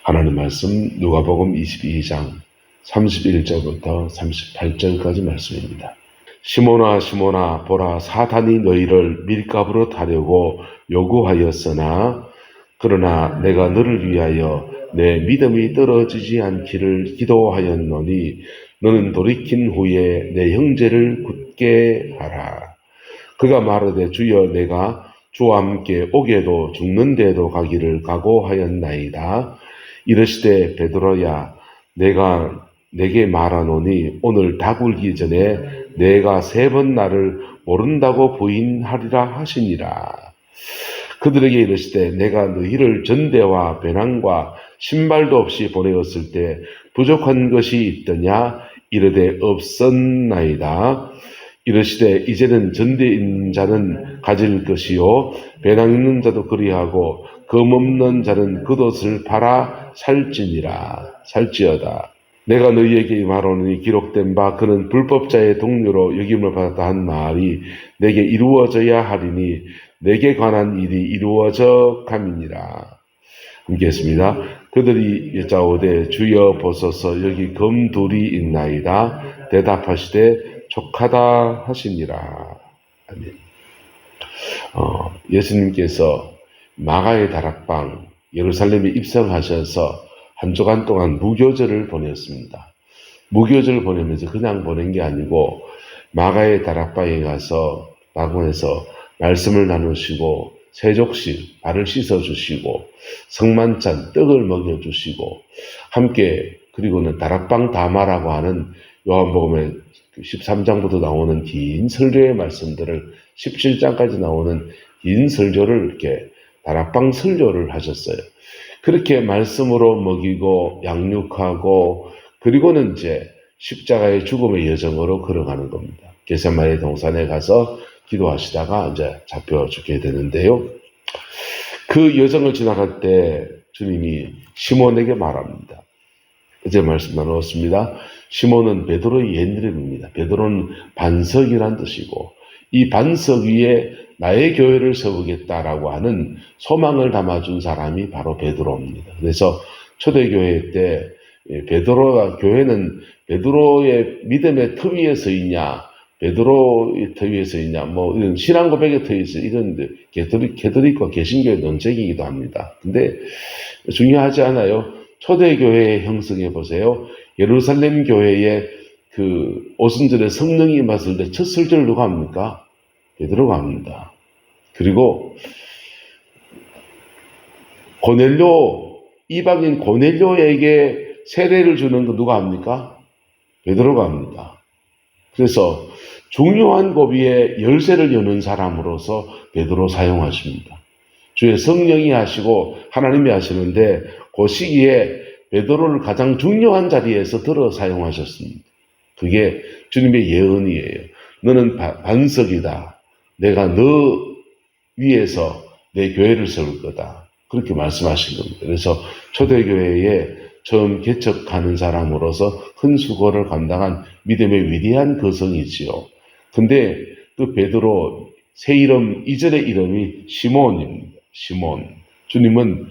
하나님 말씀 누가복음 22장 31절부터 38절까지 말씀입니다. 시몬아 시몬아 보라 사탄이 너희를 밀가부로 타려고 요구하였으나 그러나 내가 너를 위하여 내 믿음이 떨어지지 않기를 기도하였노니 너는 돌이킨 후에 내 형제를 굳게 하라. 그가 말하되 주여 내가 주와 함께 오게도 죽는 데도 가기를 각오하였나이다. 이르시되 베드로야 내가 내게 말하노니 오늘 닭 울기 전에 내가 3번 나를 모른다고 부인하리라 하시니라. 그들에게 이르시되 내가 너희를 전대와 배낭과 신발도 없이 보내었을 때 부족한 것이 있더냐? 이르되 없었나이다. 이르시되 이제는 전대 있는 자는 가질 것이요 배낭 있는 자도 그리하고 검 없는 자는 겉옷을 팔아 살지어다. 내가 너희에게 말하노니 기록된 바 그는 불법자의 동료로 여김을 받았다 한 말이 내게 이루어져야 하리니 내게 관한 일이 이루어져 감이니라. 함께 했습니다. 그들이 여짜오되 주여 보소서 여기 검 둘이 있나이다. 대답하시되 족하다 하시니라. 아멘. 예수님께서 마가의 다락방 예루살렘에 입성하셔서 한 주간 동안 무교절을 보냈습니다. 무교절을 보내면서 그냥 보낸 게 아니고 마가의 다락방에 가서 방문해서 말씀을 나누시고 세족식 발을 씻어주시고 성만찬 떡을 먹여주시고 함께 그리고는 다락방 담화라고 하는 요한복음의 13장부터 나오는 긴 설교의 말씀들을 17장까지 나오는 긴 설교를 이렇게 다락방 설교를 하셨어요. 그렇게 말씀으로 먹이고 양육하고 그리고는 이제 십자가의 죽음의 여정으로 걸어가는 겁니다. 겟세마네 동산에 가서 기도하시다가 이제 잡혀 죽게 되는데요. 그 여정을 지나갈 때 주님이 시몬에게 말합니다. 어제 말씀 나누었습니다. 시몬은 베드로의 옛이름입니다. 베드로는 반석이란 뜻이고 이 반석 위에 나의 교회를 세우겠다라고 하는 소망을 담아준 사람이 바로 베드로입니다. 그래서 초대교회 때 베드로가 교회는 베드로의 믿음의 터 위에 서 있냐 베드로의 터 위에 서 있냐 뭐 이런 신앙 고백의 터 위에 서 이런 개토릭과 개신교의 논쟁이기도 합니다. 근데 중요하지 않아요. 초대교회의 형성해 보세요. 예루살렘 교회에 그 오순절에 성령이 임했을 때 첫 설교를 누가 합니까? 베드로가 합니다. 그리고 고넬료 이방인 고넬료에게 세례를 주는 거 누가 합니까? 베드로가 합니다. 그래서 중요한 고비에 열쇠를 여는 사람으로서 베드로 사용하십니다. 주의 성령이 하시고 하나님이 하시는데 그 시기에 베드로를 가장 중요한 자리에서 들어 사용하셨습니다. 그게 주님의 예언이에요. 너는 반석이다. 내가 너 위에서 내 교회를 세울 거다. 그렇게 말씀하신 겁니다. 그래서 초대교회에 처음 개척하는 사람으로서 큰 수고를 감당한 믿음의 위대한 거성이지요. 근데 그 베드로 새 이름, 이전의 이름이 시몬입니다. 시몬. 주님은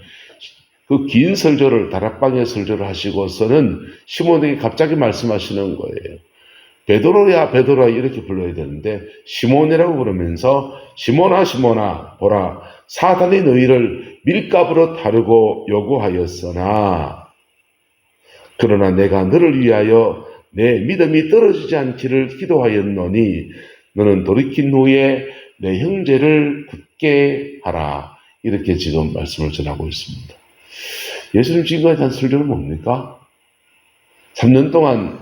그 긴 설교를 다락방의 설교를 하시고서는 시몬에게 갑자기 말씀하시는 거예요. 베드로야 베드로야 이렇게 불러야 되는데 시몬이라고 부르면서 시몬아 시몬아 보라 사탄이 너희를 밀가부로 타려고 요구하였으나 그러나 내가 너를 위하여 내 믿음이 떨어지지 않기를 기도하였노니 너는 돌이킨 후에 내 형제를 굳게 하라. 이렇게 지금 말씀을 전하고 있습니다. 예수님 지금까지 한 설교는 뭡니까? 3년 동안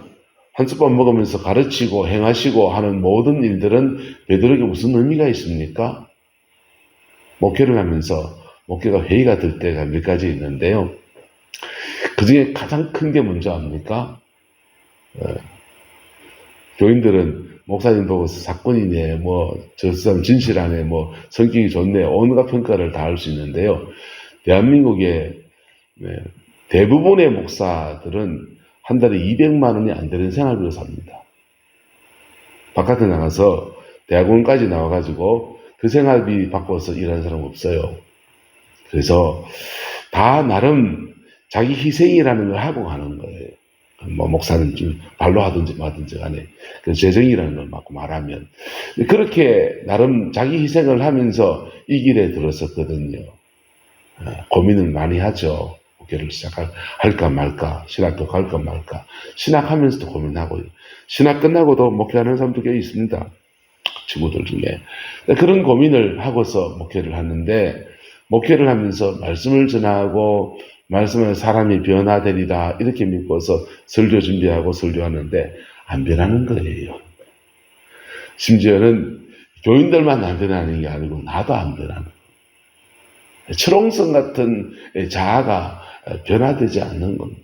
한솥밥 먹으면서 가르치고 행하시고 하는 모든 일들은 베드로에게 무슨 의미가 있습니까? 목회를 하면서 목회가 회의가 될 때가 몇 가지 있는데요. 그 중에 가장 큰 게 뭔지 압니까? 교인들은 목사님 보고 사건이네, 저 사람 진실하네, 성격이 좋네, 온갖 평가를 다 할 수 있는데요. 대한민국의 대부분의 목사들은 한 달에 200만 원이 안 되는 생활비로 삽니다. 바깥에 나가서 대학원까지 나와가지고 그 생활비 바꿔서 일하는 사람 없어요. 그래서 다 나름 자기 희생이라는 걸 하고 가는 거예요. 뭐 목사는 좀 발로 하든지 뭐든지 간에 그 재정이라는 걸 막 말하면 그렇게 나름 자기 희생을 하면서 이 길에 들었었거든요. 고민을 많이 하죠. 목회를 시작할까 말까, 신학교 갈까 말까. 신학하면서도 고민하고요. 신학 끝나고도 목회하는 사람도 꽤 있습니다. 친구들 중에. 그런 고민을 하고서 목회를 하는데, 목회를 하면서 말씀을 전하고, 말씀을 사람이 변화되리라, 이렇게 믿고서 설교 준비하고 설교하는데, 안 변하는 거예요. 심지어는 교인들만 안 변하는 게 아니고, 나도 안 변하는 거예요. 철옹성 같은 자아가 변화되지 않는 겁니다.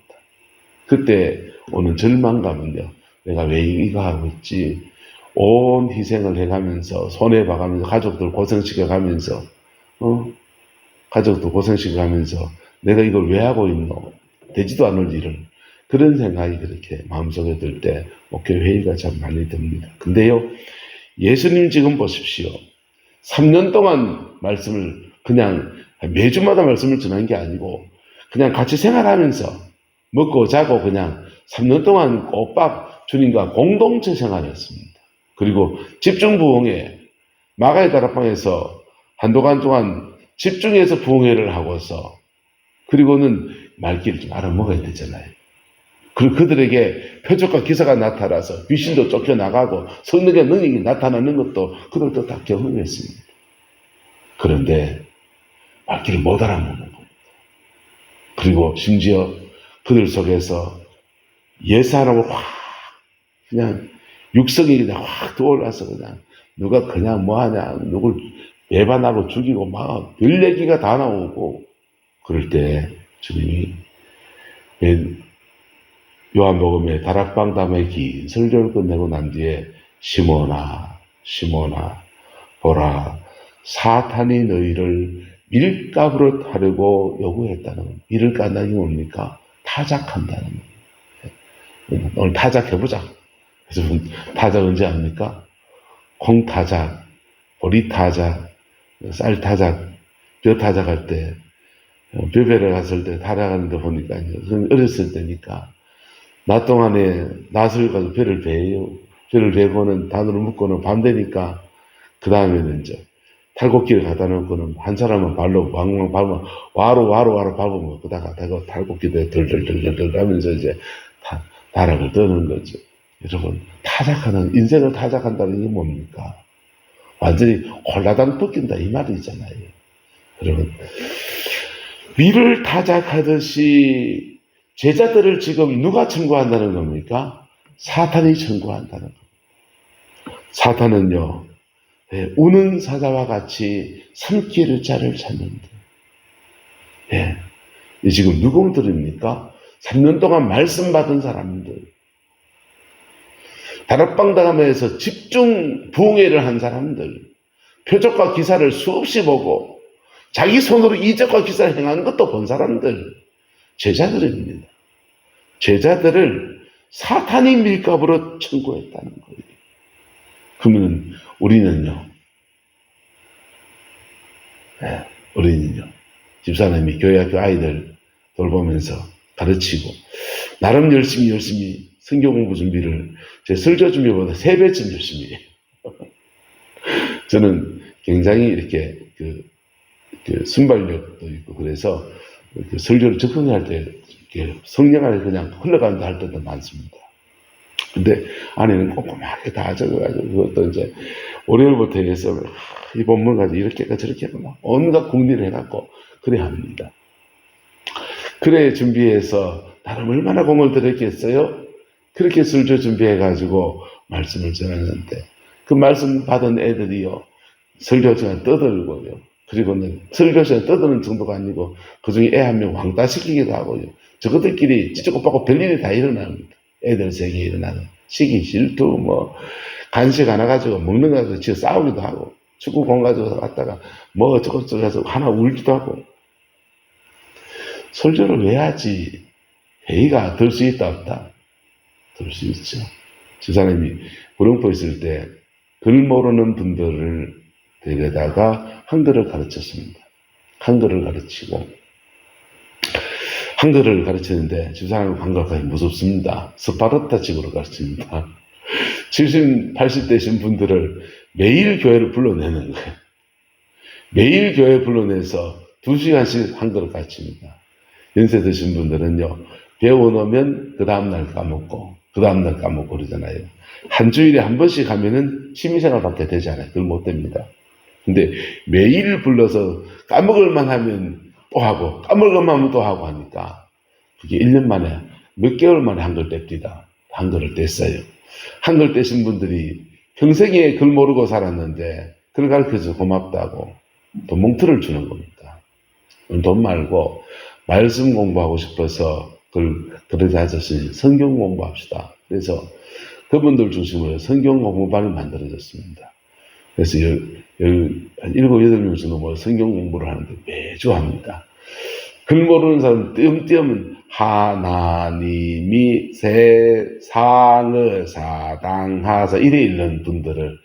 그때 오는 절망감은요, 내가 왜 이거 하고 있지? 온 희생을 해가면서, 손해봐가면서, 가족들 고생시켜가면서, 가족도 고생시켜가면서, 내가 이걸 왜 하고 있노? 되지도 않을 일을. 그런 생각이 그렇게 마음속에 들 때, 목회 회의가 참 많이 듭니다. 근데요, 예수님 지금 보십시오. 3년 동안 말씀을 그냥 매주마다 말씀을 전한 게 아니고 그냥 같이 생활하면서 먹고 자고 그냥 3년 동안 꼬박 주님과 공동체 생활했습니다. 그리고 집중부흥회 마가의 다락방에서 한동안 동안 집중해서 부흥회를 하고서 그리고는 말귀를 좀 알아먹어야 되잖아요. 그리고 그들에게 표적과 기사가 나타나서 귀신도 쫓겨나가고 성령의 능력이 나타나는 것도 그들도 다 경험했습니다. 그런데 말귀를 못 알아먹는 겁니다. 그리고 심지어 그들 속에서 옛사람을 확 그냥 육성이 그냥 확 떠올라서 그냥 누가 그냥 뭐하냐 누굴 배반하고 죽이고 막 별 얘기가 다 나오고 그럴 때 주님이 요한복음의 다락방 담에 긴 설교를 끝내고 난 뒤에 시몬아 시몬아 보라 사탄이 너희를 밀가부로 타려고 요구했다는 겁니다. 이를 깐다는 게 뭡니까? 타작한다는 겁니다. 오늘 타작해보자. 그래서 타작 언제 합니까? 콩 타작, 보리 타작, 쌀 타작, 벼 타작할 때, 벼베러 갔을 때 타작하는데 보니까 어렸을 때니까 낮 동안에 낫을 가지고 벼를 베요. 벼를 베고는 단으로 묶고는 밤 되니까 그 다음에는 이제 탈곡기를 갖다 놓고는 한 사람은 발로 왕왕 밟으면 와로 밟으면 그다가 탈곡기도 덜덜덜덜 하면서 이제 다락을 떠는 거죠. 여러분 타작하는 인생을 타작한다는 게 뭡니까? 완전히 홀라당 벗긴다 이 말이잖아요. 여러분 위를 타작하듯이 제자들을 지금 누가 청구한다는 겁니까? 사탄이 청구한다는 겁니다. 사탄은요 우는 사자와 같이 삼키를 자를 찾는다. 이 지금 누구들입니까? 3년 동안 말씀 받은 사람들, 다락방 다감에서 집중 부흥회를 한 사람들, 표적과 기사를 수없이 보고 자기 손으로 이적과 기사를 행한 것도 본 사람들, 제자들입니다. 제자들을 사탄이 밀가부로 청구했다는 거예요. 그러면 우리는요, 집사님이 교회학교 아이들 돌보면서 가르치고, 나름 열심히 성경 공부 준비를 제 설교 준비보다 3배쯤 열심히 해요. 저는 굉장히 이렇게 순발력도 있고, 그래서 설교를 접근할 때, 성령 안에 그냥 흘러간다 할 때도 많습니다. 근데 안에는 꼼꼼하게 다 적어가지고 그것도 이제 월요일부터 해서 이 본문 가지고 이렇게 하고 저렇게 하고 온갖 궁리를 해갖고 그래 합니다. 그래 준비해서 나름 얼마나 공을 들였겠어요? 그렇게 설교 준비해가지고 말씀을 전하는데 그 말씀 받은 애들이요 설교 시간 떠들고요. 그리고는 설교 시간 떠드는 정도가 아니고 그중에 애 한 명 왕따 시키기도 하고요. 저것들끼리 찌찌고 빠고 별일이 다 일어납니다. 애들 세계에 일어나는 시기, 질투, 뭐, 간식 하나 가지고 먹는 거 가지고 지어 싸우기도 하고, 축구공 가지고 갔다가 뭐 어쩌고저쩌고 해서 하나 울기도 하고. 설교를 왜 하지? 회의가 들 수 있다, 없다? 들 수 있죠. 집사님이 구룡포 있을 때 글 모르는 분들을 데려다가 한글을 가르쳤습니다. 한글을 가르치고, 한글을 가르치는데 집사람은 한글 가르치기 무섭습니다. 스파르타식으로 가르칩니다. 70, 80대신 분들을 매일 교회를 불러내는 거예요. 매일 교회 불러내서 2시간씩 한글을 가르칩니다. 연세 드신 분들은요, 배워놓으면 그 다음날 까먹고, 그 다음날 까먹고 그러잖아요. 한 주일에 한 번씩 하면은 취미생활밖에 되지 않아요. 그걸 못 됩니다. 근데 매일 불러서 까먹을만 하면 또 하고, 까먹을만 하면 또 하고 하니까, 그게 1년 만에, 몇 개월 만에 한글 뗍니다. 한글을 뗐어요. 한글 떼신 분들이 평생에 글 모르고 살았는데, 글 가르쳐서 고맙다고 돈 뭉트를 주는 겁니다. 돈 말고, 말씀 공부하고 싶어서 글을 가졌으니 성경 공부합시다. 그래서 그분들 중심으로 성경 공부반을 만들어졌습니다. 그래서 한 7, 8명 정도 성경 공부를 하는데 매주 합니다. 글 모르는 사람 띄엄띄엄 하나님이 세상을 사당하사 이래 읽는 분들을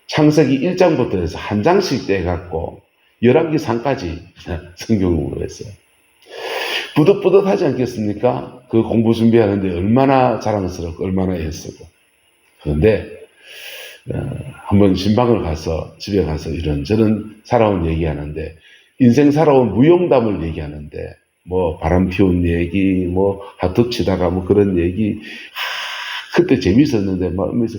창세기 1장부터 해서 한 장씩 떼갖고 11기 3까지 성경 공부를 했어요. 뿌듯뿌듯하지 않겠습니까? 그 공부 준비하는데 얼마나 자랑스럽고 얼마나 애쓰고. 그런데 한번 신방을 가서 집에 가서 이런저런 살아온 얘기하는데 인생 살아온 무용담을 얘기하는데 뭐 바람 피운 얘기, 뭐 하트 치다가 뭐 그런 얘기, 그때 재밌었는데 막 하면서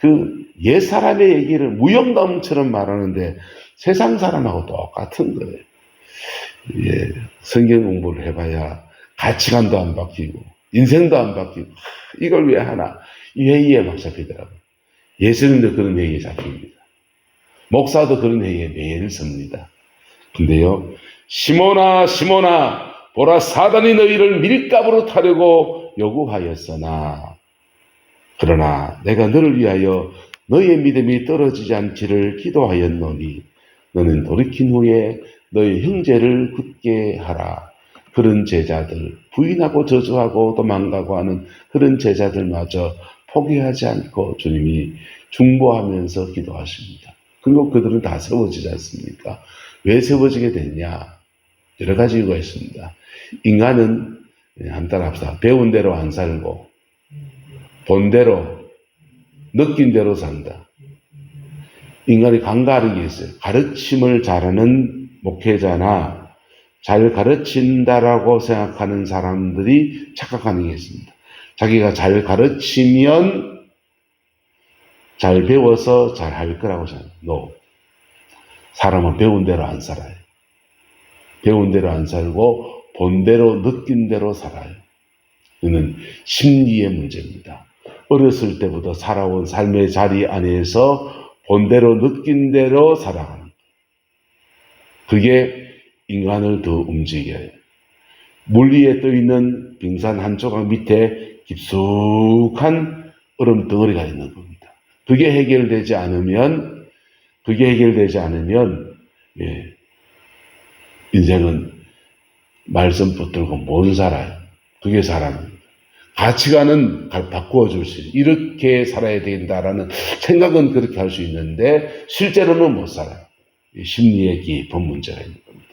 그 옛 사람의 얘기를 무용담처럼 말하는데 세상 사람하고 똑같은 거예요. 예, 성경 공부를 해봐야 가치관도 안 바뀌고 인생도 안 바뀌고 이걸 왜 하나? 이 회의에 막 잡히더라고요. 예수님도 그런 회의에 잡힙니다. 목사도 그런 회의에 매일 섭니다. 근데요, 시몬아 시몬아 보라 사단이 너희를 밀가부로 타려고 요구하였으나 그러나 내가 너를 위하여 너희의 믿음이 떨어지지 않기를 기도하였노니 너는 돌이킨 후에 너희 형제를 굳게 하라. 그런 제자들, 부인하고 저주하고 도망가고 하는 그런 제자들마저 포기하지 않고 주님이 중보하면서 기도하십니다. 그리고 그들은 다 세워지지 않습니까? 왜 세워지게 됐냐? 여러 가지 이유가 있습니다. 인간은 한 따라 합시다. 배운 대로 안 살고 본 대로 느낀 대로 산다. 인간이 간과하는 게 있어요. 가르침을 잘하는 목회자나 잘 가르친다라고 생각하는 사람들이 착각하는 게 있습니다. 자기가 잘 가르치면 잘 배워서 잘 할 거라고 생각해요. No. 사람은 배운 대로 안 살아요. 배운 대로 안 살고 본 대로 느낀 대로 살아요. 이는 심리의 문제입니다. 어렸을 때부터 살아온 삶의 자리 안에서 본 대로 느낀 대로 살아가는 것. 그게 인간을 더 움직여요. 물 위에 떠있는 빙산 한 조각 밑에 깊숙한 얼음 덩어리가 있는 겁니다. 그게 해결되지 않으면 예, 인생은 말씀 붙들고 못 살아요. 그게 사람입니다. 가치관은 바꾸어 줄 수 있어요. 이렇게 살아야 된다라는 생각은 그렇게 할 수 있는데 실제로는 못 살아요. 심리의 깊은 문제가 있는 겁니다.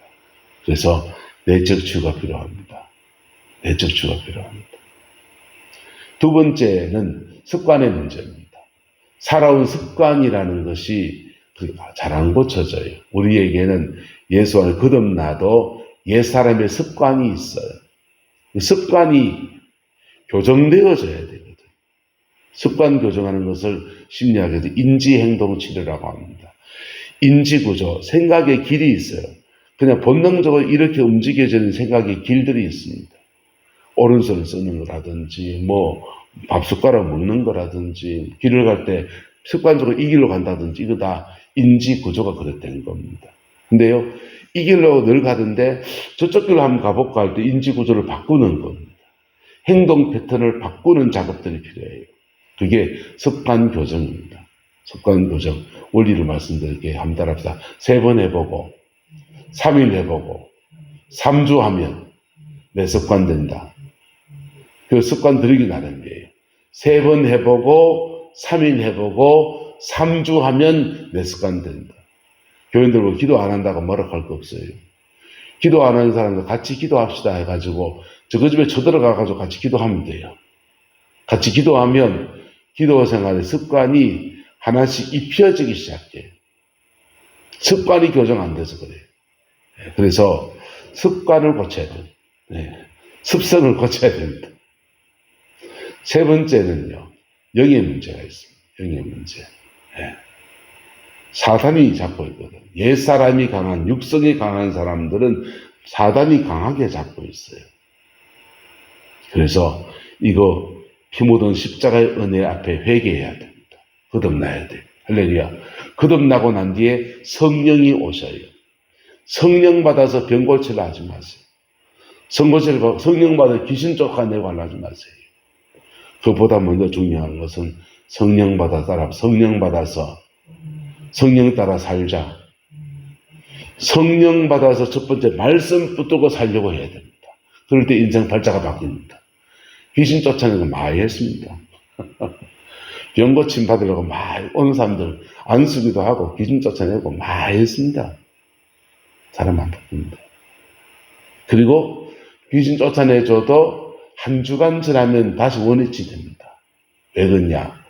그래서 내적 치유가 필요합니다. 내적 치유가 필요합니다. 두 번째는 습관의 문제입니다. 살아온 습관이라는 것이 잘 안 고쳐져요. 우리에게는 예수 안에 거듭나도 옛사람의 습관이 있어요. 그 습관이 교정되어져야 되거든. 습관 교정하는 것을 심리학에서 인지행동치료라고 합니다. 인지구조, 생각의 길이 있어요. 그냥 본능적으로 이렇게 움직여지는 생각의 길들이 있습니다. 오른손을 쓰는 거라든지, 뭐, 밥숟가락 먹는 거라든지, 길을 갈 때 습관적으로 이 길로 간다든지, 이거 다 인지구조가 그렇다는 겁니다. 근데요, 이 길로 늘 가던데 저쪽 길로 한번 가볼까 할 때 인지구조를 바꾸는 겁니다. 행동 패턴을 바꾸는 작업들이 필요해요. 그게 습관 교정입니다. 습관 교정. 원리를 말씀드릴게요. 한번 따라합시다. 3번 해보고, 3일 해보고, 3주 하면 내 습관 된다. 그 습관 들이기 나름이에요. 3번 해보고, 3일 해보고, 3주 하면 내 습관 된다. 교인들 뭐 기도 안 한다고 뭐라 할 거 없어요. 기도 안 하는 사람들 같이 기도합시다 해가지고 저거 집에 쳐들어가가지고 같이 기도하면 돼요. 같이 기도하면 기도 생활의 습관이 하나씩 입혀지기 시작해요. 습관이 교정 안 돼서 그래요. 그래서 습관을 고쳐야 돼요. 습성을 고쳐야 됩니다. 세 번째는요, 영의 문제가 있습니다. 영의 문제. 사단이 잡고 있거든. 옛사람이 강한, 육성이 강한 사람들은 사단이 강하게 잡고 있어요. 그래서 이거 피 묻은 십자가의 은혜 앞에 회개해야 됩니다. 거듭나야 돼요. 할렐루야. 거듭나고 난 뒤에 성령이 오셔요. 성령 받아서 병 고치려 하지 마세요. 성령 받아 귀신 쫓아내고 하지 마세요. 그보다 먼저 중요한 것은 성령 받아서 성령 따라 살자. 성령 받아서 첫 번째 말씀 붙들고 살려고 해야 됩니다. 그럴 때 인생 발자가 바뀝니다. 귀신 쫓아내고 많이 했습니다. 병 고침 받으려고 많이 오는 사람들 안수기도 하고 귀신 쫓아내고 많이 했습니다. 사람 안 바뀝니다. 그리고 귀신 쫓아내줘도 한 주간 지나면 다시 원위치 됩니다. 왜 그러냐?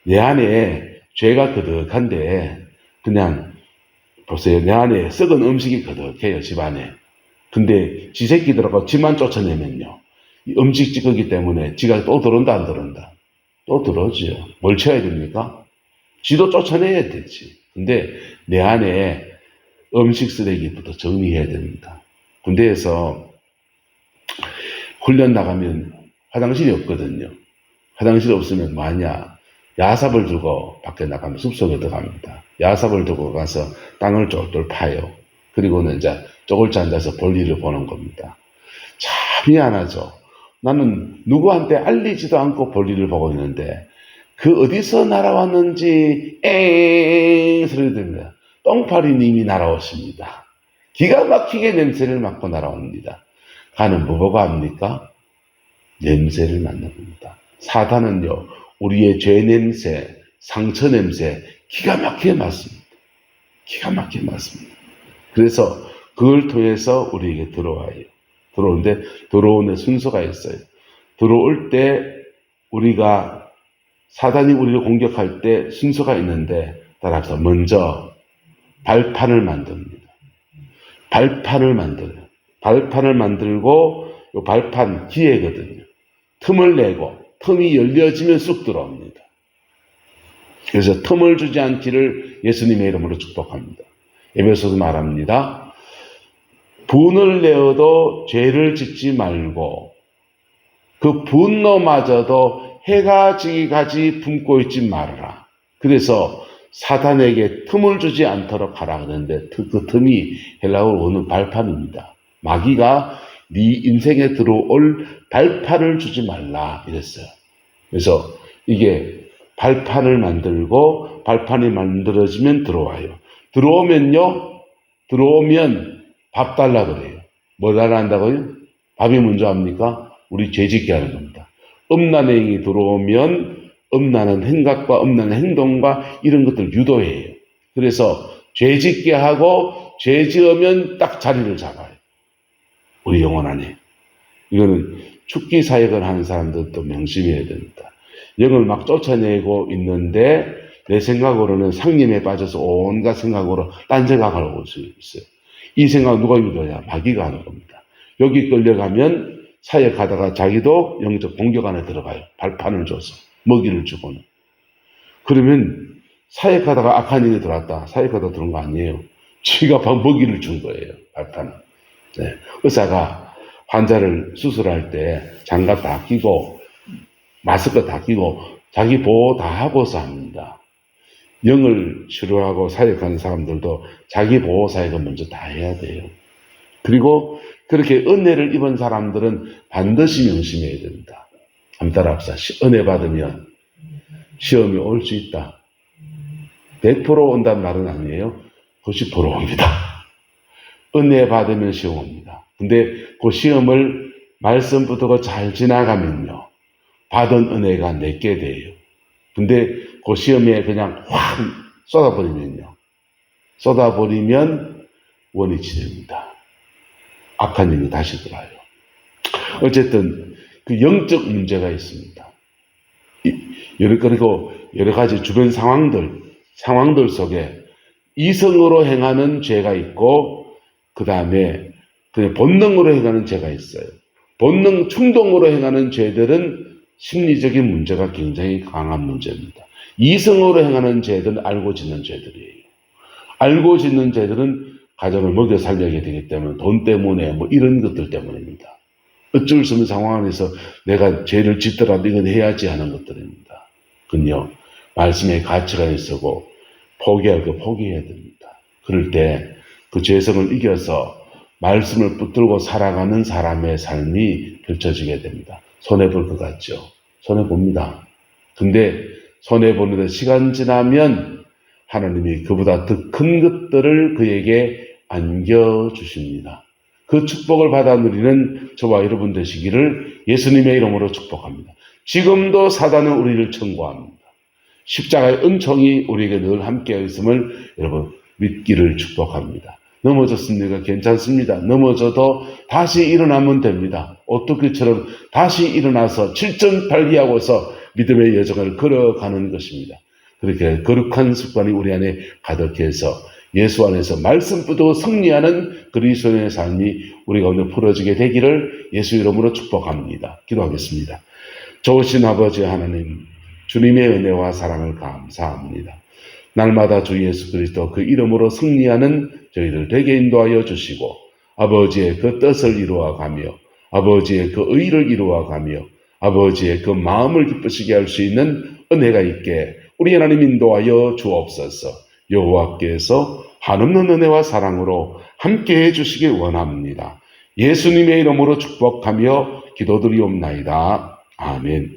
내 안에 죄가 그득한데 그냥 보세요. 내 안에 썩은 음식이 그득해요. 집안에. 근데 지 새끼들하고 지만 쫓아내면요. 이 음식 찌꺼기 때문에 지가 또 들어온다 안 들어온다? 또 들어오죠. 뭘 쳐야 됩니까? 지도 쫓아내야 되지. 근데 내 안에 음식 쓰레기부터 정리해야 됩니다. 군대에서 훈련 나가면 화장실이 없거든요. 화장실이 없으면 뭐하냐? 야삽을 두고 밖에 나가면 숲속에 들어갑니다. 야삽을 두고 가서 땅을 쫄쫄 파요. 그리고는 이제 쪼글자 앉아서 볼일을 보는 겁니다. 참 미안하죠. 나는 누구한테 알리지도 않고 볼일을 보고 있는데 그 어디서 날아왔는지 엥 소리 들립니다. 똥파리님이 날아오십니다. 기가 막히게 냄새를 맡고 날아옵니다. 가는 뭐 보고 합니까? 냄새를 맡는 겁니다. 사단은요, 우리의 죄 냄새, 상처 냄새 기가 막히게 맡습니다. 기가 막히게 맡습니다. 그래서 그걸 통해서 우리에게 들어와요. 들어오는데 들어오는 순서가 있어요. 들어올 때 우리가 사단이 우리를 공격할 때 순서가 있는데 따라서 먼저 발판을 만듭니다. 발판을 만들어요. 발판을 만들고 이 발판 기회거든요. 틈을 내고 틈이 열려지면 쑥 들어옵니다. 그래서 틈을 주지 않기를 예수님의 이름으로 축복합니다. 에베소서 말합니다. 분을 내어도 죄를 짓지 말고 그 분노마저도 해가 지기까지 품고 있지 말아라. 그래서 사단에게 틈을 주지 않도록 하라 그러는데 그 틈이 헬라어로 오는 발판입니다. 마귀가 네 인생에 들어올 발판을 주지 말라 이랬어요. 그래서 이게 발판을 만들고 발판이 만들어지면 들어와요. 들어오면 밥 달라 그래요. 뭐 달라 한다고요? 밥이 먼저 합니까? 우리 죄짓게 하는 겁니다. 음란의 영이 들어오면 음란한 생각과 음란한 행동과 이런 것들을 유도해요. 그래서 죄짓게 하고 죄 지으면 딱 자리를 잡아요. 우리 영혼 안에. 이거는 축기 사역을 하는 사람들도 명심해야 됩니다. 영을 막 쫓아내고 있는데 내 생각으로는 상념에 빠져서 온갖 생각으로 딴 생각하고 있어요. 이 생각 누가 유도해야? 마귀가 하는 겁니다. 여기 끌려가면 사역하다가 자기도 영적 공격 안에 들어가요. 발판을 줘서 먹이를 주고는. 그러면 사역하다가 악한 영이 들어왔다. 사역하다 들어온 거 아니에요. 지가 먹이를 준 거예요. 발판을. 네. 의사가 환자를 수술할 때 장갑 다 끼고 마스크 다 끼고 자기 보호 다 하고서 합니다. 영을 치료하고 사역하는 사람들도 자기 보호 사역을 먼저 다 해야 돼요. 그리고 그렇게 은혜를 입은 사람들은 반드시 명심해야 됩니다. 한번 따라합시다. 은혜 받으면 시험이 올 수 있다. 100% 온다는 말은 아니에요. 90% 옵니다. 은혜 받으면 시험 옵니다. 근데 그 시험을 말씀 붙들고 잘 지나가면요. 받은 은혜가 내게 돼요. 근데 그 시험에 그냥 확 쏟아버리면 원위치 됩니다. 악한 영이 다시 들어와요. 어쨌든 그 영적 문제가 있습니다. 그리고 여러 가지 주변 상황들 속에 이성으로 행하는 죄가 있고, 그 다음에 그냥 본능으로 행하는 죄가 있어요. 본능, 충동으로 행하는 죄들은 심리적인 문제가 굉장히 강한 문제입니다. 이성으로 행하는 죄들은 알고 짓는 죄들이에요. 알고 짓는 죄들은 가정을 먹여 살려야 되기 때문에, 돈 때문에 뭐 이런 것들 때문입니다. 어쩔 수 없는 상황 안에서 내가 죄를 짓더라도 이건 해야지 하는 것들입니다. 그건요, 말씀의 가치가 있고 포기할 거 포기해야 됩니다. 그럴 때 그 죄성을 이겨서 말씀을 붙들고 살아가는 사람의 삶이 펼쳐지게 됩니다. 손해볼 것 같죠? 손해봅니다. 근데 손해보는데 시간 지나면 하나님이 그보다 더 큰 것들을 그에게 안겨주십니다. 그 축복을 받아 누리는 저와 여러분 되시기를 예수님의 이름으로 축복합니다. 지금도 사단은 우리를 청구합니다. 십자가의 은총이 우리에게 늘 함께 있음을 여러분 믿기를 축복합니다. 넘어졌습니까? 괜찮습니다. 넘어져도 다시 일어나면 됩니다. 오토키처럼 다시 일어나서 7.8기하고서 믿음의 여정을 걸어가는 것입니다. 그렇게 거룩한 습관이 우리 안에 가득해서 예수 안에서 말씀 붙들고 승리하는 그리스도인의 삶이 우리 가운데 풀어지게 되기를 예수 이름으로 축복합니다. 기도하겠습니다. 좋으신 아버지 하나님, 주님의 은혜와 사랑을 감사합니다. 날마다 주 예수 그리스도 그 이름으로 승리하는 저희들 되게 인도하여 주시고, 아버지의 그 뜻을 이루어가며 아버지의 그 의를 이루어가며 아버지의 그 마음을 기쁘시게 할 수 있는 은혜가 있게 우리 하나님 인도하여 주옵소서. 여호와께서 한없는 은혜와 사랑으로 함께해 주시기 원합니다. 예수님의 이름으로 축복하며 기도드리옵나이다. 아멘.